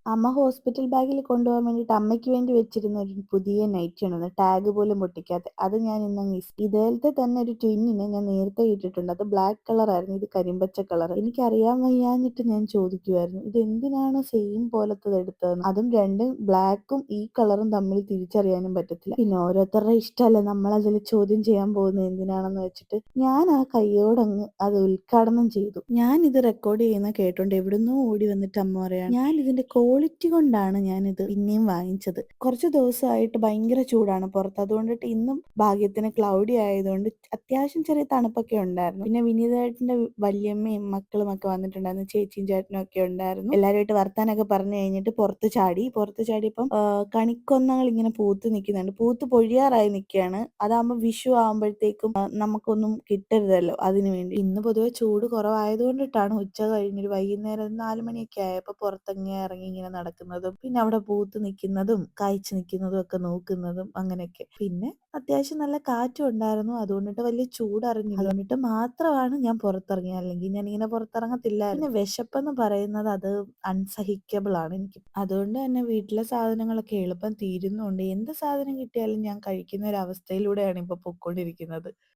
അമ്മ ഹോസ്പിറ്റൽ ബാഗിൽ കൊണ്ടുപോകാൻ വേണ്ടിയിട്ട് അമ്മയ്ക്ക് വേണ്ടി വെച്ചിരുന്ന ഒരു പുതിയ നൈറ്റിയാണ്. അത് ടാഗ് പോലും പൊട്ടിക്കാത്തെ. അത് ഞാൻ ഇന്നങ്ങ് ഇതേലത്തെ തന്നെ ഒരു ട്വിന്നിനെ ഞാൻ നേരത്തെ ഇട്ടിട്ടുണ്ട്. അത് ബ്ലാക്ക് കളറായിരുന്നു. ഇത് കരിമ്പച്ച കളർ. എനിക്കറിയാൻ വയ്യാഞ്ഞിട്ട് ഞാൻ ചോദിക്കുവായിരുന്നു. ഇതെന്തിനാണ് സെയിം പോലത്തത് എടുത്തതെന്ന്. അതും രണ്ടും ബ്ലാക്കും ഈ കളറും തമ്മിൽ തിരിച്ചറിയാനും പറ്റത്തില്ല. പിന്നെ ഓരോരുത്തരുടെ ഇഷ്ടമല്ലേ നമ്മളതിൽ ചോദ്യം ചെയ്യാൻ പോകുന്നത് എന്തിനാണെന്ന് വെച്ചിട്ട് ഞാൻ ആ കയ്യോടങ്ങ് അത് ഉദ്ഘാടനം ചെയ്തു. ഞാൻ ഇത് റെക്കോർഡ് ചെയ്യുന്ന കേട്ടോണ്ട് എവിടുന്നോ ഓടി വന്നിട്ട് അമ്മ പറയാണ്, ഞാൻ ഇതിന്റെ ക്വാളിറ്റി കൊണ്ടാണ് ഞാനിത് പിന്നെയും വാങ്ങിച്ചത്. കുറച്ച് ദിവസമായിട്ട് ഭയങ്കര ചൂടാണ് പുറത്ത്. അതുകൊണ്ടിട്ട് ഇന്നും ഭാഗ്യത്തിന് ക്ലൗഡി ആയതുകൊണ്ട് അത്യാവശ്യം ചെറിയ തണുപ്പൊക്കെ ഉണ്ടായിരുന്നു. പിന്നെ വിനീതേട്ടന്റെ വല്യമ്മയും മക്കളും ഒക്കെ വന്നിട്ടുണ്ടായിരുന്നു. ചേച്ചിയും ചേട്ടനും ഒക്കെ ഉണ്ടായിരുന്നു. എല്ലാവരുമായിട്ട് വർത്താനൊക്കെ പറഞ്ഞു കഴിഞ്ഞിട്ട് പുറത്ത് ചാടിയപ്പം കണിക്കൊന്നകൾ ഇങ്ങനെ പൂത്ത് നിൽക്കുന്നുണ്ട്. പൂത്ത് പൊഴിയാറായി നിൽക്കുകയാണ്. അതാകുമ്പോൾ വിഷു ആകുമ്പോഴത്തേക്കും നമുക്കൊന്നും കിട്ടരുതല്ലോ, അതിനു വേണ്ടി. ഇന്ന് പൊതുവെ ചൂട് കുറവായതുകൊണ്ടിട്ടാണ് ഉച്ച കഴിഞ്ഞൊരു വൈകുന്നേരം 4 മണിയൊക്കെ ആയപ്പോൾ പുറത്തങ്ങ് ഇറങ്ങി ഇങ്ങനെ നടക്കുന്നതും പിന്നെ അവിടെ പൂത്ത് നിൽക്കുന്നതും കായ്ച്ചു നിൽക്കുന്നതും ഒക്കെ നോക്കുന്നതും അങ്ങനെയൊക്കെ. പിന്നെ അത്യാവശ്യം നല്ല കാറ്റും ഉണ്ടായിരുന്നു. അതുകൊണ്ടിട്ട് വലിയ ചൂടറിഞ്ഞില്ല. അതുകൊണ്ടിട്ട് മാത്രമാണ് ഞാൻ പുറത്തിറങ്ങിയത്. അല്ലെങ്കിൽ ഞാനിങ്ങനെ പുറത്തിറങ്ങത്തില്ലായിരുന്നു. പിന്നെ വിശപ്പെന്ന് പറയുന്നത് അത് അൺസഹിക്കബിൾ ആണ് എനിക്ക്. അതുകൊണ്ട് തന്നെ വീട്ടിലെ സാധനങ്ങളൊക്കെ എളുപ്പം തീരുന്നുണ്ട്. എന്ത് സാധനം കിട്ടിയാലും ഞാൻ കഴിക്കുന്ന ഒരു അവസ്ഥയിലൂടെയാണ് ഇപ്പൊ പൊയ്ക്കൊണ്ടിരിക്കുന്നത്.